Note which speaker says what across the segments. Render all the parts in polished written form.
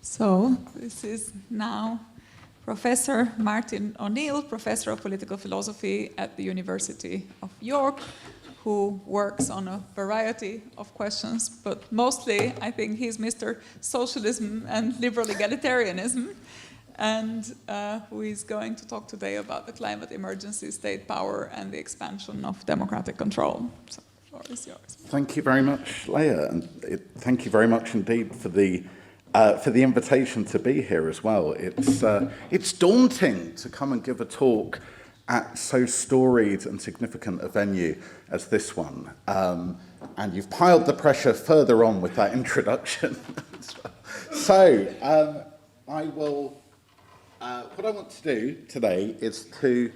Speaker 1: So this is now Professor Martin O'Neill, Professor of Political Philosophy at the University of York, who works on a variety of questions, but mostly I think he's Mr. Socialism and liberal egalitarianism, and who is going to talk today about the climate emergency, state power, and the expansion of democratic control. So the floor is yours.
Speaker 2: Thank you very much, Lea, and thank you very much indeed for the invitation to be here as well. It's daunting to come and give a talk at so storied and significant a venue as this one. And you've piled the pressure further on with that introduction. So what I want to do today is to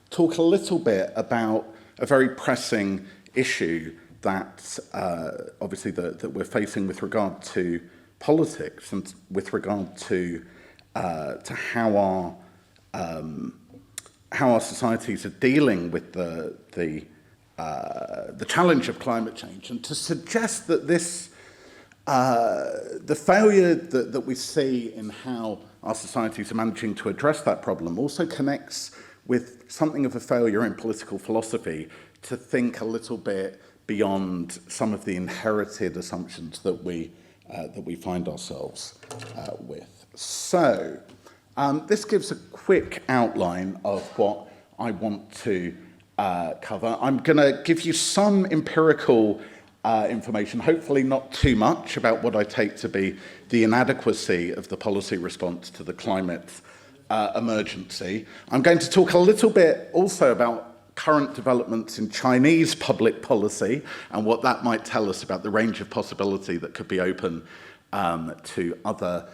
Speaker 2: talk a little bit about a very pressing issue that obviously that we're facing with regard to politics and with regard to how our societies are dealing with the challenge of climate change, and to suggest that this the failure that we see in how our societies are managing to address that problem also connects with something of a failure in political philosophy to think a little bit beyond some of the inherited assumptions that we find ourselves with. So this gives a quick outline of what I want to cover. I'm going to give you some empirical information, hopefully not too much, about what I take to be the inadequacy of the policy response to the climate emergency. I'm going to talk a little bit also about current developments in Chinese public policy and what that might tell us about the range of possibility that could be open to other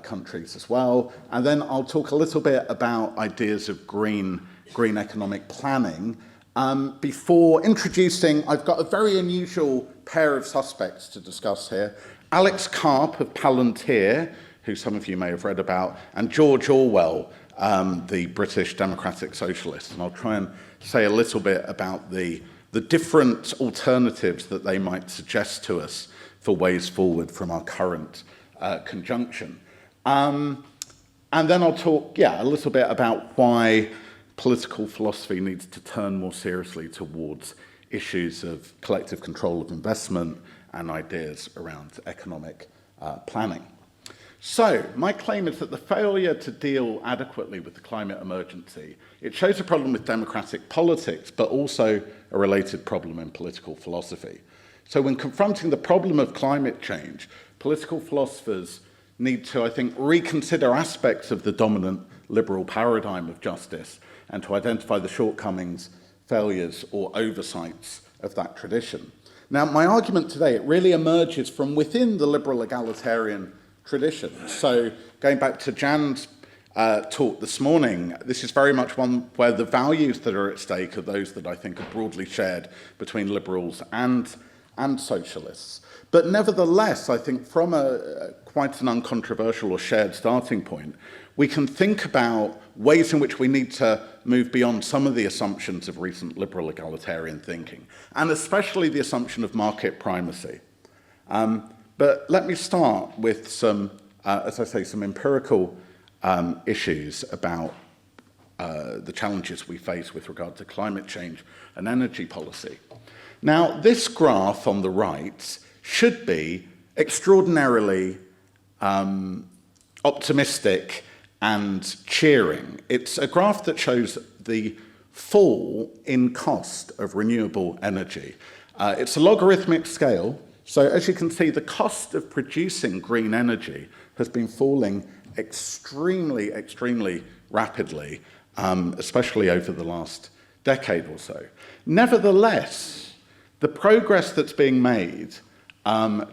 Speaker 2: countries as well. And then I'll talk a little bit about ideas of green economic planning. Before introducing, I've got a very unusual pair of suspects to discuss here. Alex Karp of Palantir, who some of you may have read about, and George Orwell, the British democratic socialist. And I'll try and say a little bit about the different alternatives that they might suggest to us for ways forward from our current conjunction. And then I'll talk, a little bit about why political philosophy needs to turn more seriously towards issues of collective control of investment and ideas around economic planning. So, my claim is that the failure to deal adequately with the climate emergency, it shows a problem with democratic politics, but also a related problem in political philosophy. So when confronting the problem of climate change, political philosophers need to, I think, reconsider aspects of the dominant liberal paradigm of justice and to identify the shortcomings, failures, or oversights of that tradition. Now, my argument today, it really emerges from within the liberal egalitarian tradition. So going back to Jan's talk this morning, this is very much one where the values that are at stake are those that I think are broadly shared between liberals and socialists. But nevertheless, I think from quite an uncontroversial or shared starting point, we can think about ways in which we need to move beyond some of the assumptions of recent liberal egalitarian thinking, and especially the assumption of market primacy. But let me start with some, as I say, some empirical issues about the challenges we face with regard to climate change and energy policy. Now, this graph on the right should be extraordinarily optimistic and cheering. It's a graph that shows the fall in cost of renewable energy. It's a logarithmic scale. So as you can see, the cost of producing green energy has been falling extremely, extremely rapidly, especially over the last decade or so. Nevertheless, the progress that's being made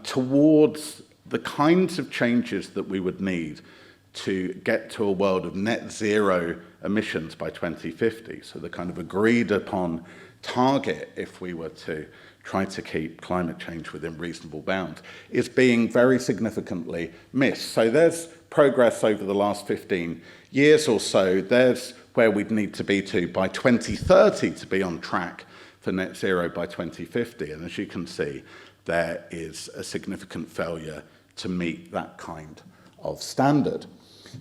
Speaker 2: towards the kinds of changes that we would need to get to a world of net zero emissions by 2050, so the kind of agreed upon target, if we were to try to keep climate change within reasonable bounds, is being very significantly missed. So there's progress over the last 15 years or so. There's where we'd need to be to by 2030 to be on track for net zero by 2050. And as you can see, there is a significant failure to meet that kind of standard.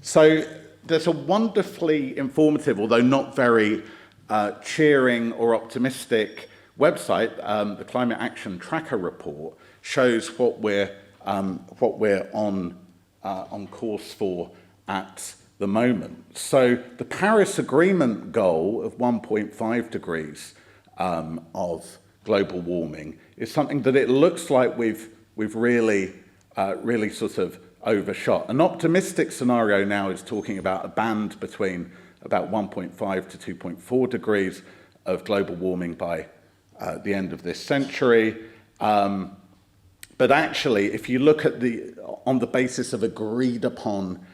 Speaker 2: So there's a wonderfully informative, although not very cheering or optimistic website. The Climate Action Tracker report shows what we're on course for at the moment. So the Paris Agreement goal of 1.5 degrees of global warming is something that it looks like we've really sort of overshot. An optimistic scenario now is talking about a band between about 1.5 to 2.4 degrees of global warming by the end of this century. But actually, if you look at on the basis of agreed upon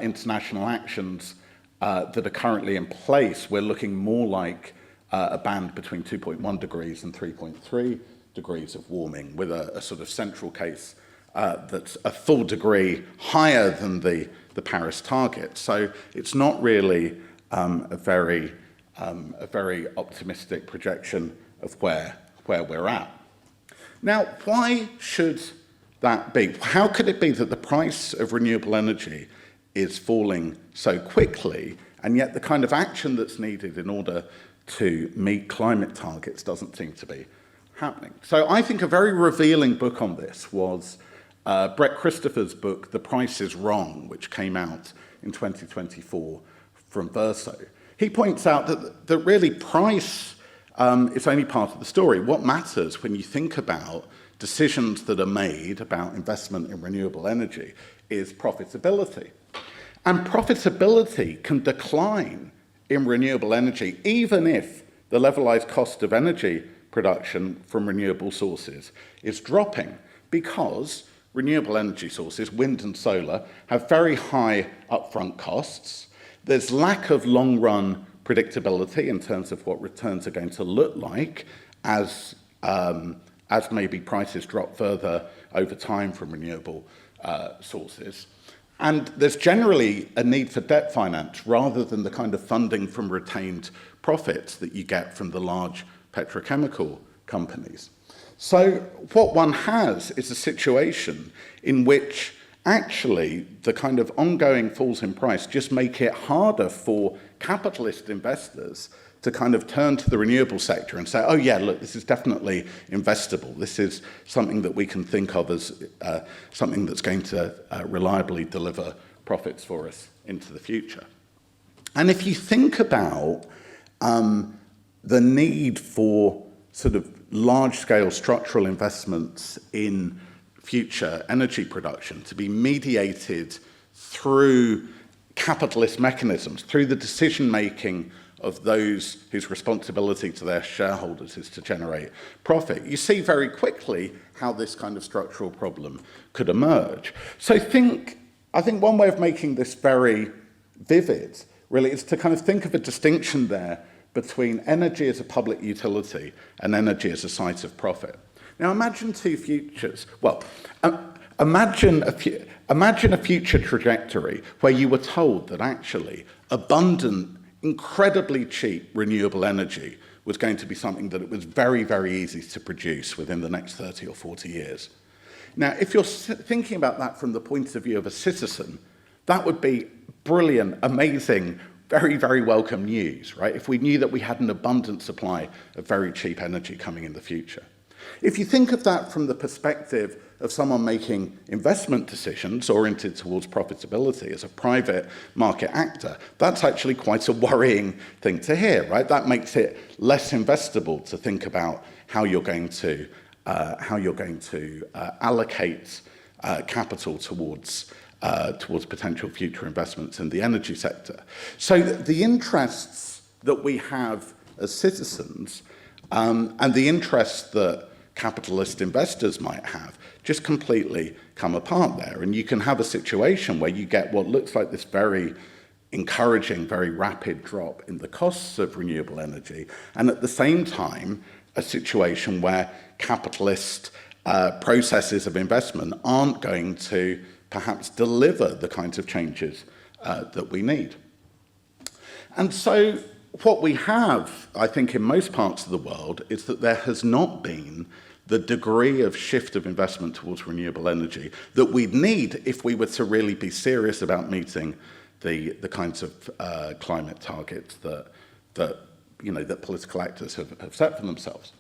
Speaker 2: international actions that are currently in place, we're looking more like a band between 2.1 degrees and 3.3 degrees of warming, with a sort of central case that's a full degree higher than the Paris target. So it's not really a very optimistic projection of where we're at. Now, why should that be? How could it be that the price of renewable energy is falling so quickly, and yet the kind of action that's needed in order to meet climate targets doesn't seem to be happening? So I think a very revealing book on this was Brett Christopher's book, The Price is Wrong, which came out in 2024 from Verso. He points out that really price is only part of the story. What matters when you think about decisions that are made about investment in renewable energy is profitability. And profitability can decline in renewable energy even if the levelized cost of energy production from renewable sources is dropping, because renewable energy sources, wind and solar, have very high upfront costs. There's lack of long-run predictability in terms of what returns are going to look like as maybe prices drop further over time from renewable sources. And there's generally a need for debt finance rather than the kind of funding from retained profits that you get from the large petrochemical companies. So what one has is a situation in which actually the kind of ongoing falls in price just make it harder for capitalist investors to kind of turn to the renewable sector and say, oh yeah, look, this is definitely investable. This is something that we can think of as something that's going to reliably deliver profits for us into the future. And if you think about the need for sort of large-scale structural investments in future energy production to be mediated through capitalist mechanisms, through the decision-making of those whose responsibility to their shareholders is to generate profit, you see very quickly how this kind of structural problem could emerge. So I think one way of making this very vivid really is to kind of think of a distinction there between energy as a public utility and energy as a site of profit. Now imagine two futures. Well, imagine a future trajectory where you were told that actually abundant, incredibly cheap renewable energy was going to be something that it was very, very easy to produce within the next 30 or 40 years. Now, if you're thinking about that from the point of view of a citizen, that would be brilliant, amazing, very, very welcome news, right? If we knew that we had an abundant supply of very cheap energy coming in the future. If you think of that from the perspective of someone making investment decisions oriented towards profitability as a private market actor, that's actually quite a worrying thing to hear, right? That makes it less investable to think about how you're going to allocate capital towards potential future investments in the energy sector. So the interests that we have as citizens and the interests that capitalist investors might have just completely come apart there. And you can have a situation where you get what looks like this very encouraging, very rapid drop in the costs of renewable energy, and at the same time, a situation where capitalist processes of investment aren't going to perhaps deliver the kinds of changes that we need. And so what we have, I think, in most parts of the world is that there has not been the degree of shift of investment towards renewable energy that we'd need if we were to really be serious about meeting the kinds of climate targets that political actors have set for themselves.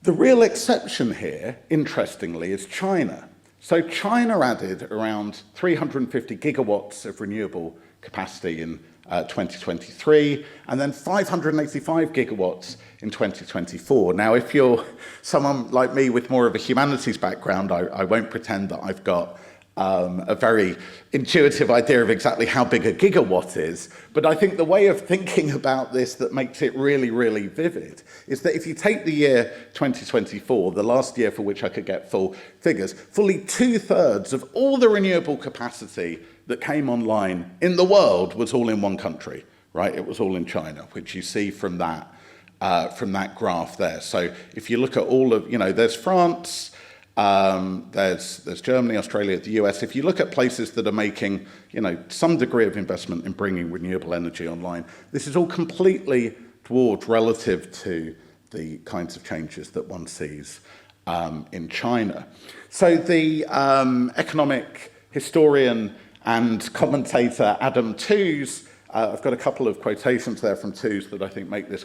Speaker 2: The real exception here, interestingly, is China. So China added around 350 gigawatts of renewable capacity in 2023, and then 585 gigawatts in 2024. Now, if you're someone like me with more of a humanities background, I won't pretend that I've got a very intuitive idea of exactly how big a gigawatt is, but I think the way of thinking about this that makes it really, really vivid is that if you take the year 2024, the last year for which I could get full figures, fully 2/3 of all the renewable capacity that came online in the world was all in one country, right? It was all in China, which you see from that graph there. So if you look at all of, there's France, there's Germany, Australia, the US. If you look at places that are making, some degree of investment in bringing renewable energy online, this is all completely dwarfed relative to the kinds of changes that one sees in China. So the economic historian and commentator Adam Tooze, I've got a couple of quotations there from Tooze that I think make this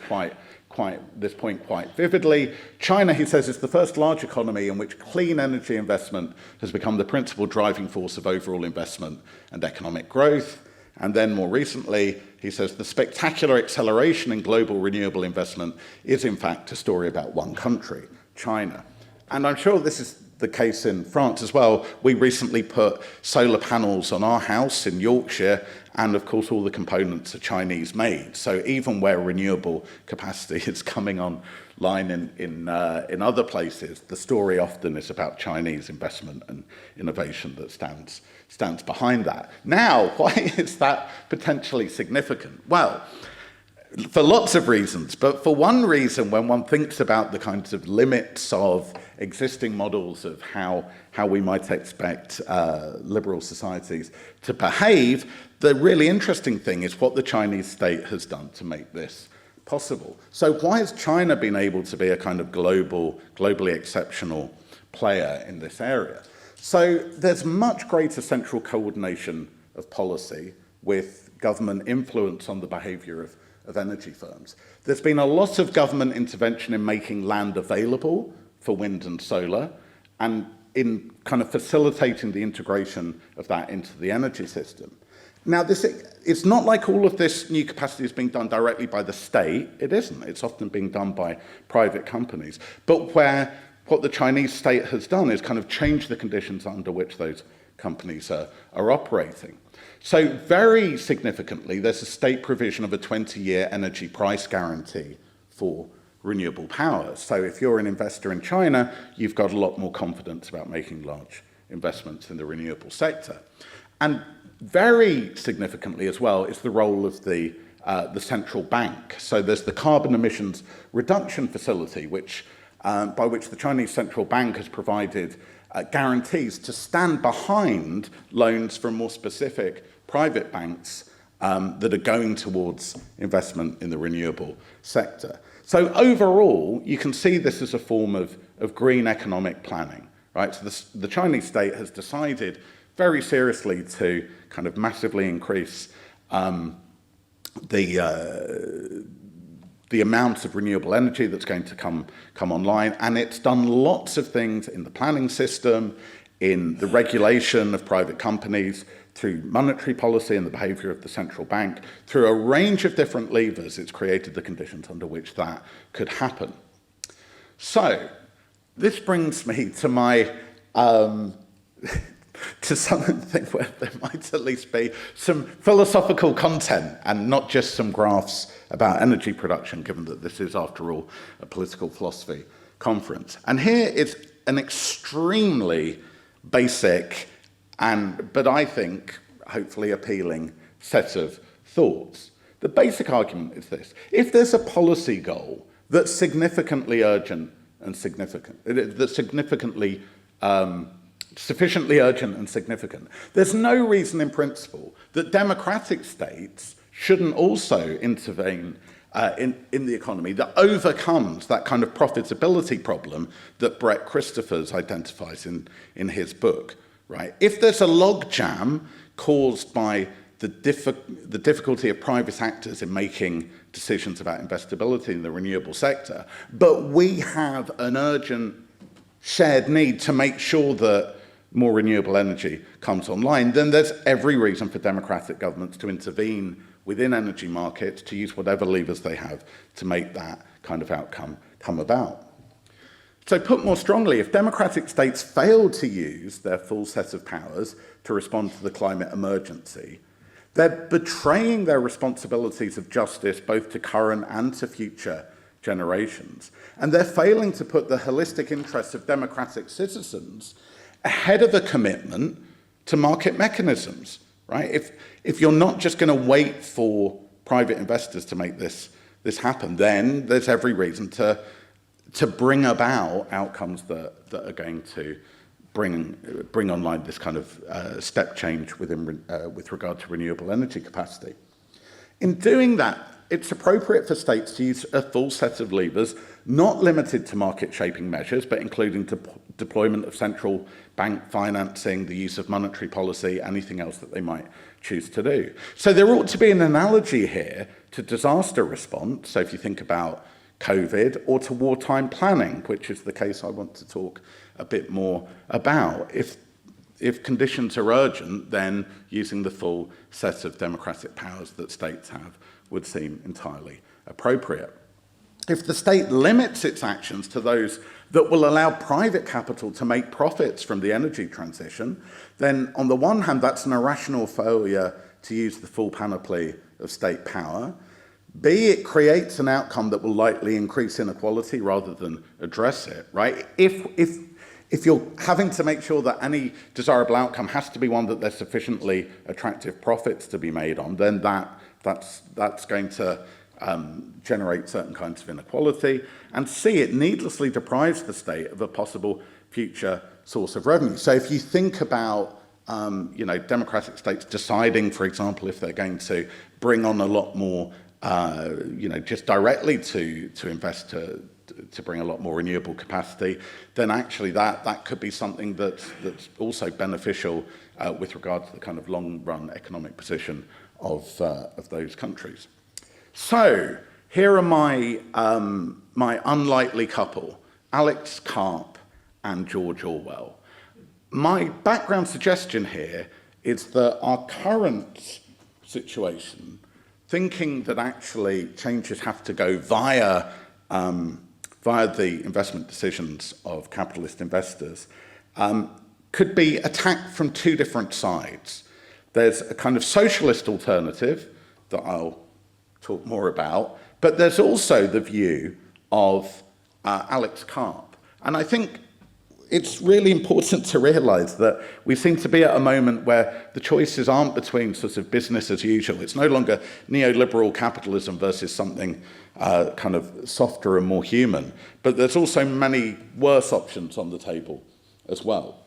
Speaker 2: this point quite vividly. China, he says, is the first large economy in which clean energy investment has become the principal driving force of overall investment and economic growth. And then more recently, he says, the spectacular acceleration in global renewable investment is in fact a story about one country, China. And I'm sure this is the case in France as well. We recently put solar panels on our house in Yorkshire, and of course all the components are Chinese made. So even where renewable capacity is coming online in other places, the story often is about Chinese investment and innovation that stands behind that. Now, why is that potentially significant? Well, for lots of reasons, but for one reason, when one thinks about the kinds of limits of existing models of how we might expect liberal societies to behave, the really interesting thing is what the Chinese state has done to make this possible. So why has China been able to be a kind of globally exceptional player in this area? So there's much greater central coordination of policy with government influence on the behavior of energy firms. There's been a lot of government intervention in making land available for wind and solar, and in kind of facilitating the integration of that into the energy system. Now, it's not like all of this new capacity is being done directly by the state. It isn't. It's often being done by private companies. But what the Chinese state has done is kind of change the conditions under which those companies are operating. So very significantly, there's a state provision of a 20-year energy price guarantee for renewable power. So if you're an investor in China, you've got a lot more confidence about making large investments in the renewable sector. And very significantly as well is the role of the central bank. So there's the carbon emissions reduction facility, by which the Chinese central bank has provided guarantees to stand behind loans from more specific private banks that are going towards investment in the renewable sector. So overall, you can see this as a form of green economic planning, right? So the Chinese state has decided very seriously to kind of massively increase the amount of renewable energy that's going to come online, and it's done lots of things in the planning system, in the regulation of private companies, through monetary policy and the behavior of the central bank. Through a range of different levers, it's created the conditions under which that could happen. So this brings me to my to something where there might at least be some philosophical content and not just some graphs about energy production, given that this is, after all, a political philosophy conference. And here it's an extremely basic but I think hopefully appealing set of thoughts. The basic argument is this: if there's a policy goal that's significantly urgent and significant, that's significantly sufficiently urgent and significant, there's no reason in principle that democratic states shouldn't also intervene in the economy that overcomes that kind of profitability problem that Brett Christophers identifies in his book, right? If there's a logjam caused by the difficulty of private actors in making decisions about investability in the renewable sector, but we have an urgent shared need to make sure that more renewable energy comes online, then there's every reason for democratic governments to intervene within energy markets, to use whatever levers they have to make that kind of outcome come about. So put more strongly, if democratic states fail to use their full set of powers to respond to the climate emergency, they're betraying their responsibilities of justice both to current and to future generations. And they're failing to put the holistic interests of democratic citizens ahead of a commitment to market mechanisms, right? If you're not just going to wait for private investors to make this happen, then there's every reason to bring about outcomes that are going to bring online this kind of step change with regard to renewable energy capacity. In doing that, it's appropriate for states to use a full set of levers, not limited to market-shaping measures, but including deployment of central bank financing, the use of monetary policy, anything else that they might choose to do. So there ought to be an analogy here to disaster response, so if you think about COVID, or to wartime planning, which is the case I want to talk a bit more about. If conditions are urgent, then using the full set of democratic powers that states have would seem entirely appropriate. If the state limits its actions to those that will allow private capital to make profits from the energy transition, then on the one hand, that's an irrational failure to use the full panoply of state power. B, it creates an outcome that will likely increase inequality rather than address it, right? If you're having to make sure that any desirable outcome has to be one that there's sufficiently attractive profits to be made on, then that's going to generate certain kinds of inequality. And C, it needlessly deprives the state of a possible future source of revenue. So if you think about democratic states deciding, for example, if they're going to bring on a lot more just directly to invest to bring a lot more renewable capacity, then actually that could be something that's also beneficial with regard to the kind of long-run economic position of those countries. So here are my unlikely couple, Alex Karp and George Orwell. My background suggestion here is that our current situation, thinking that actually changes have to go via the investment decisions of capitalist investors, could be attacked from two different sides. There's a kind of socialist alternative that I'll talk more about, but there's also the view of Alex Karp. And I think it's really important to realise that we seem to be at a moment where the choices aren't between sort of business as usual. It's no longer neoliberal capitalism versus something kind of softer and more human, but there's also many worse options on the table as well.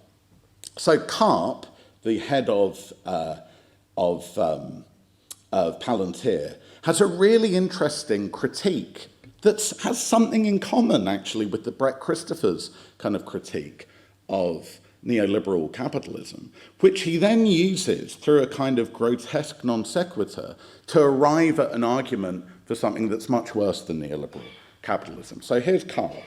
Speaker 2: So Karp, the head of Palantir, has a really interesting critique that has something in common, actually, with the Brett Christophers kind of critique of neoliberal capitalism, which he then uses through a kind of grotesque non sequitur to arrive at an argument for something that's much worse than neoliberal capitalism. So here's Karp.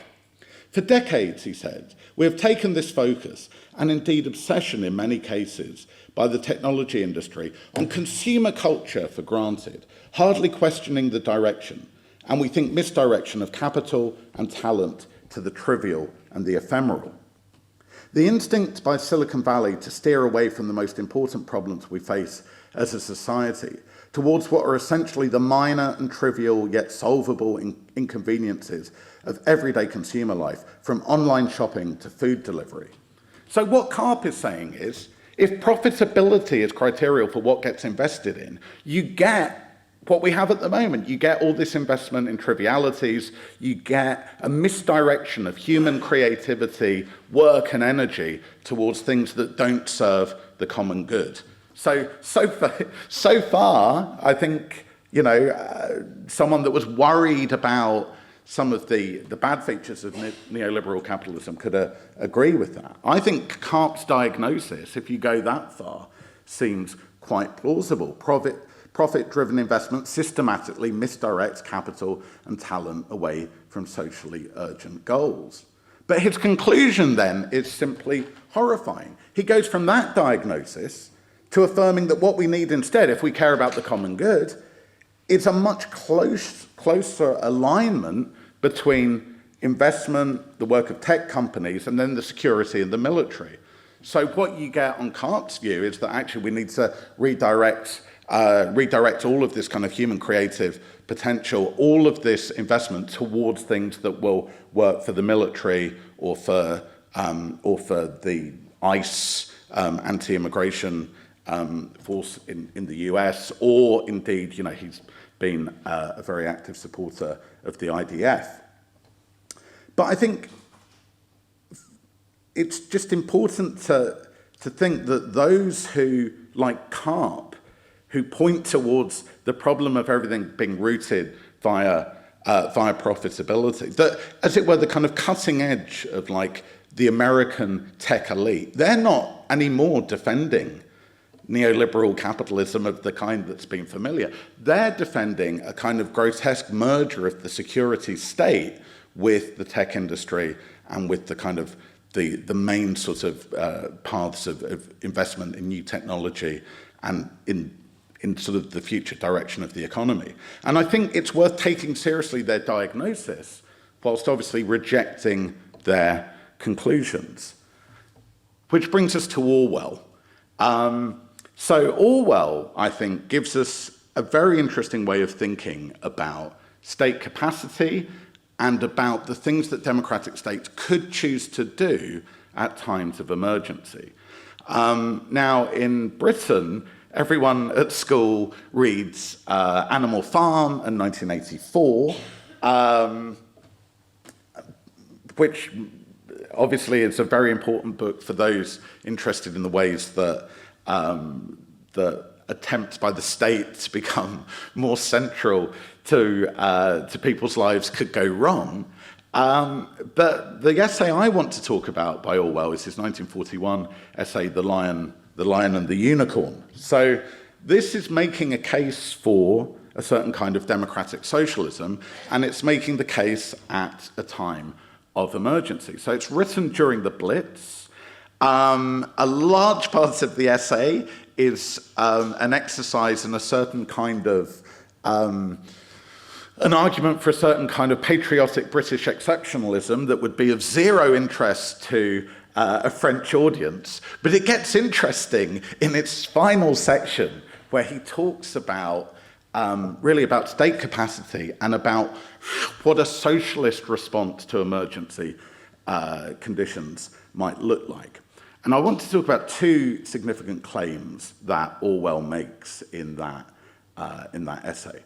Speaker 2: For decades, he said, we have taken this focus, and indeed obsession in many cases, by the technology industry on consumer culture for granted, hardly questioning the direction, and we think misdirection of capital and talent to the trivial and the ephemeral. The instinct by Silicon Valley to steer away from the most important problems we face as a society, towards what are essentially the minor and trivial yet solvable inconveniences of everyday consumer life, from online shopping to food delivery. So what Karp is saying is, if profitability is criteria for what gets invested in, you get what we have at the moment. You get all this investment in trivialities, you get a misdirection of human creativity, work and energy towards things that don't serve the common good. So far, I think, someone that was worried about some of the bad features of neoliberal capitalism could agree with that. I think Karp's diagnosis, if you go that far, seems quite plausible. Profit-driven investment systematically misdirects capital and talent away from socially urgent goals. But his conclusion then is simply horrifying. He goes from that diagnosis to affirming that what we need instead, if we care about the common good, is a much closer alignment between investment, the work of tech companies, and then the security and the military. So what you get on Karp's view is that actually we need to redirect all of this kind of human creative potential, all of this investment towards things that will work for the military or for the ICE anti-immigration force in the US, or indeed, he's been a very active supporter of the IDF. But I think it's just important to think that those who, like Karp, who point towards the problem of everything being rooted via profitability, that, as it were, the kind of cutting edge of like the American tech elite, they're not anymore defending neoliberal capitalism of the kind that's been familiar. They're defending a kind of grotesque merger of the security state with the tech industry and with the kind of the main sort of paths of investment in new technology and in sort of the future direction of the economy. And I think it's worth taking seriously their diagnosis, whilst obviously rejecting their conclusions. Which brings us to Orwell. So Orwell, I think, gives us a very interesting way of thinking about state capacity and about the things that democratic states could choose to do at times of emergency. Now, in Britain, everyone at school reads Animal Farm in 1984, which obviously is a very important book for those interested in the ways that the attempts by the state to become more central to people's lives could go wrong. But the essay I want to talk about by Orwell is his 1941 essay, The Lion and the Unicorn. So this is making a case for a certain kind of democratic socialism, and it's making the case at a time of emergency. So it's written during the Blitz. A large part of the essay is an exercise in a certain kind of an argument for a certain kind of patriotic British exceptionalism that would be of zero interest to a French audience. But it gets interesting in its final section, where he talks about really about state capacity and about what a socialist response to emergency conditions might look like. And I want to talk about two significant claims that Orwell makes in that essay.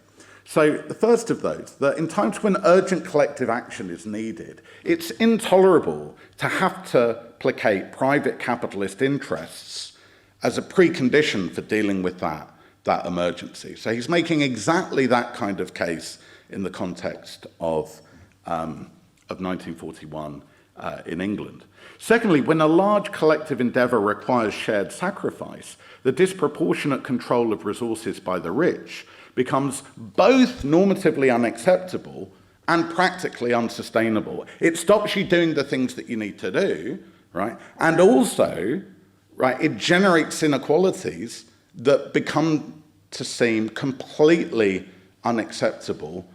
Speaker 2: So the first of those, that in times when urgent collective action is needed, it's intolerable to have to placate private capitalist interests as a precondition for dealing with that emergency. So he's making exactly that kind of case in the context of 1941 in England. Secondly, when a large collective endeavour requires shared sacrifice, the disproportionate control of resources by the rich becomes both normatively unacceptable and practically unsustainable. It stops you doing the things that you need to do, right? And also, right, it generates inequalities that become to seem completely unacceptable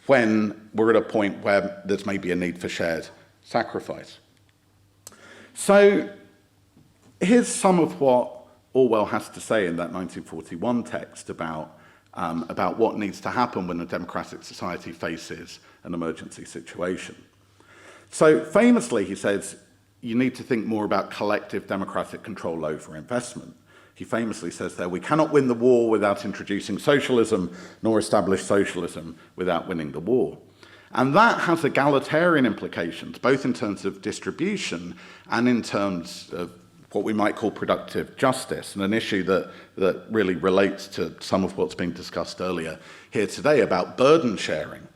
Speaker 2: when we're at a point where there's maybe a need for shared sacrifice. So here's some of what Orwell has to say in that 1941 text about about what needs to happen when a democratic society faces an emergency situation. So famously, he says, you need to think more about collective democratic control over investment. He famously says there, we cannot win the war without introducing socialism, nor establish socialism without winning the war. And that has egalitarian implications, both in terms of distribution and in terms of what we might call productive justice, and an issue that really relates to some of what's been discussed earlier here today about burden sharing.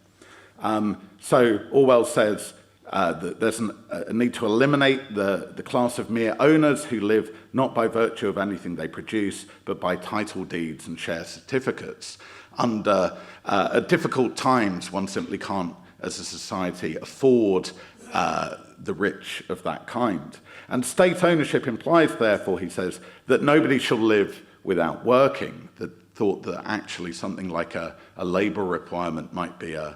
Speaker 2: So Orwell says that there's a need to eliminate the class of mere owners who live not by virtue of anything they produce, but by title deeds and share certificates. Under difficult times, one simply can't, as a society, afford the rich of that kind. And state ownership implies, therefore, he says, that nobody shall live without working. The thought that actually something like a labour requirement might be an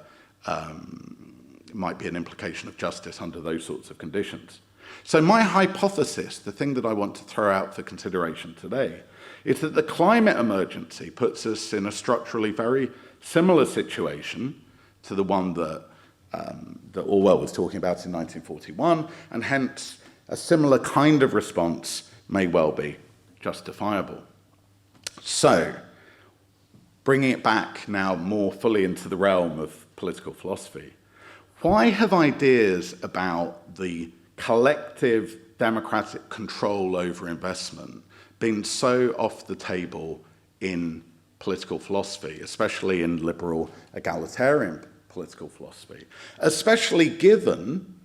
Speaker 2: implication of justice under those sorts of conditions. So my hypothesis, the thing that I want to throw out for consideration today, is that the climate emergency puts us in a structurally very similar situation to the one that Orwell was talking about in 1941, and hence a similar kind of response may well be justifiable. So, bringing it back now more fully into the realm of political philosophy, why have ideas about the collective democratic control over investment been so off the table in political philosophy, especially in liberal egalitarian political philosophy? Especially given,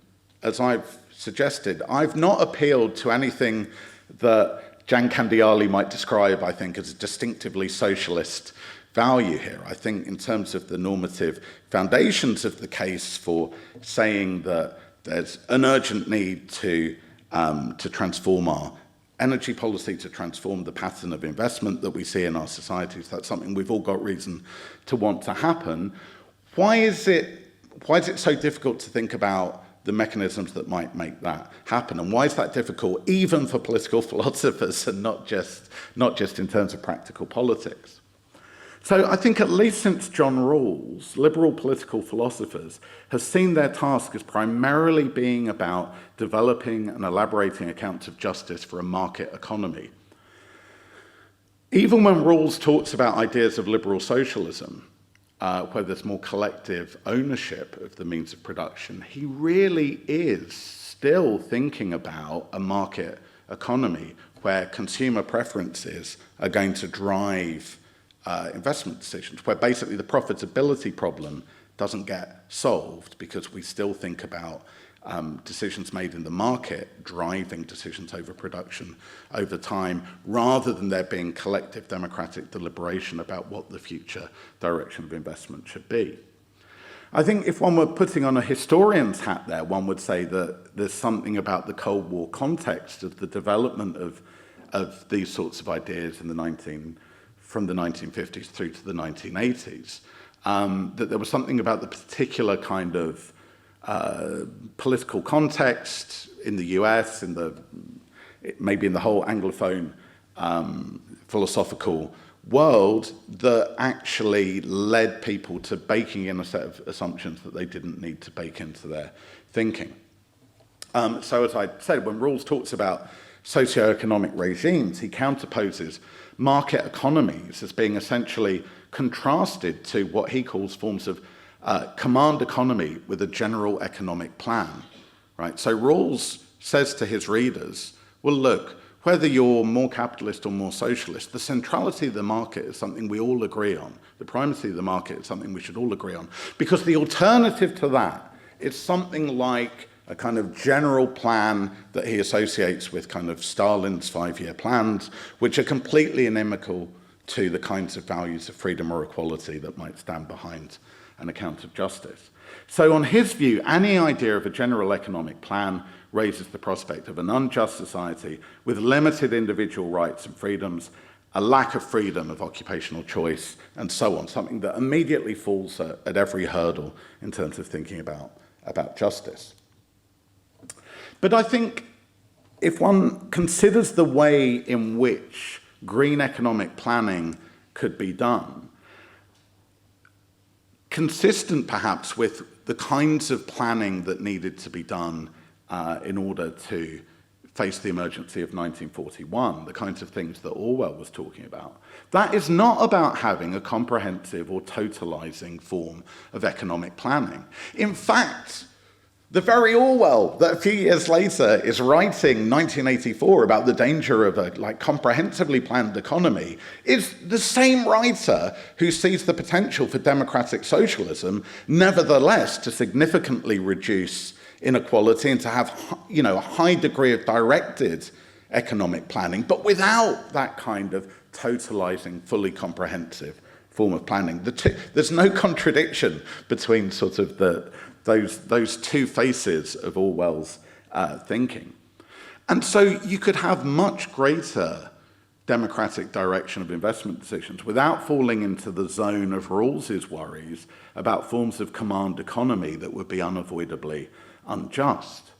Speaker 2: as I've suggested, I've not appealed to anything that Jan Candiali might describe, I think, as a distinctively socialist value here. I think in terms of the normative foundations of the case for saying that there's an urgent need to transform our energy policy, to transform the pattern of investment that we see in our societies, that's something we've all got reason to want to happen. Why is it so difficult to think about the mechanisms that might make that happen? And why is that difficult even for political philosophers and not just in terms of practical politics? So I think at least since John Rawls, liberal political philosophers have seen their task as primarily being about developing and elaborating accounts of justice for a market economy. Even when Rawls talks about ideas of liberal socialism, where there's more collective ownership of the means of production, he really is still thinking about a market economy where consumer preferences are going to drive investment decisions, where basically the profitability problem doesn't get solved because we still think about decisions made in the market driving decisions over production over time, rather than there being collective democratic deliberation about what the future direction of investment should be. I think if one were putting on a historian's hat there, one would say that there's something about the Cold War context of the development of these sorts of ideas in from the 1950s through to the 1980s, that there was something about the particular kind of political context in the US, maybe in the whole Anglophone philosophical world, that actually led people to baking in a set of assumptions that they didn't need to bake into their thinking. So as I said, when Rawls talks about socioeconomic regimes, he counterposes market economies as being essentially contrasted to what he calls forms of command economy with a general economic plan, right? So Rawls says to his readers, well, look, whether you're more capitalist or more socialist, the centrality of the market is something we all agree on. The primacy of the market is something we should all agree on. Because the alternative to that is something like a kind of general plan that he associates with kind of Stalin's 5-year plans, which are completely inimical to the kinds of values of freedom or equality that might stand behind an account of justice. So on his view, any idea of a general economic plan raises the prospect of an unjust society with limited individual rights and freedoms, a lack of freedom of occupational choice, and so on, something that immediately falls at every hurdle in terms of thinking about justice. But I think if one considers the way in which green economic planning could be done, consistent perhaps with the kinds of planning that needed to be done in order to face the emergency of 1941, the kinds of things that Orwell was talking about. That is not about having a comprehensive or totalizing form of economic planning. In fact, the very Orwell that a few years later is writing 1984 about the danger of a comprehensively planned economy is the same writer who sees the potential for democratic socialism, nevertheless, to significantly reduce inequality and to have a high degree of directed economic planning, but without that kind of totalizing, fully comprehensive form of planning. There's no contradiction between sort of those two faces of Orwell's thinking. And so you could have much greater democratic direction of investment decisions without falling into the zone of Rawls's worries about forms of command economy that would be unavoidably unjust.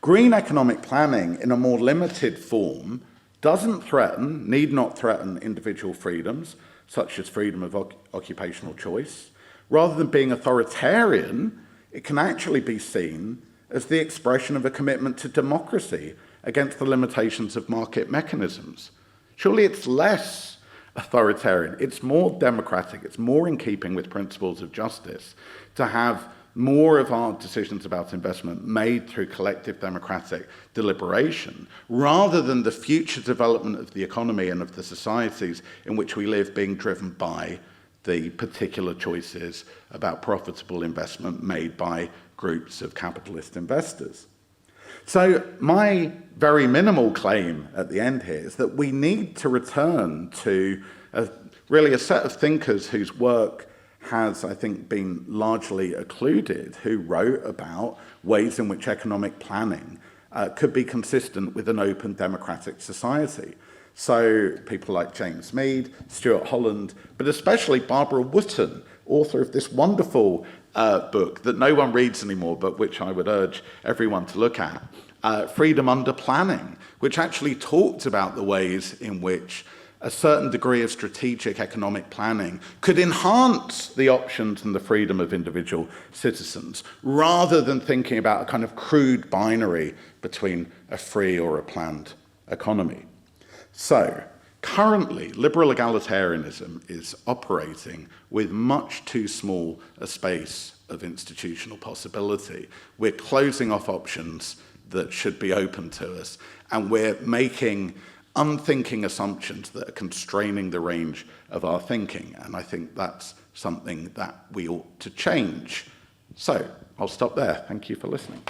Speaker 2: Green economic planning in a more limited form need not threaten individual freedoms, such as freedom of occupational choice. Rather than being authoritarian, it can actually be seen as the expression of a commitment to democracy against the limitations of market mechanisms. Surely it's less authoritarian, it's more democratic, it's more in keeping with principles of justice to have more of our decisions about investment made through collective democratic deliberation, rather than the future development of the economy and of the societies in which we live being driven by the particular choices about profitable investment made by groups of capitalist investors. So my very minimal claim at the end here is that we need to return to really a set of thinkers whose work has, I think, been largely occluded, who wrote about ways in which economic planning could be consistent with an open democratic society. So people like James Mead, Stuart Holland, but especially Barbara Wootton, author of this wonderful book that no one reads anymore, but which I would urge everyone to look at, Freedom Under Planning, which actually talked about the ways in which a certain degree of strategic economic planning could enhance the options and the freedom of individual citizens, rather than thinking about a kind of crude binary between a free or a planned economy. So, currently, liberal egalitarianism is operating with much too small a space of institutional possibility. We're closing off options that should be open to us, and we're making unthinking assumptions that are constraining the range of our thinking. And I think that's something that we ought to change. So I'll stop there. Thank you for listening.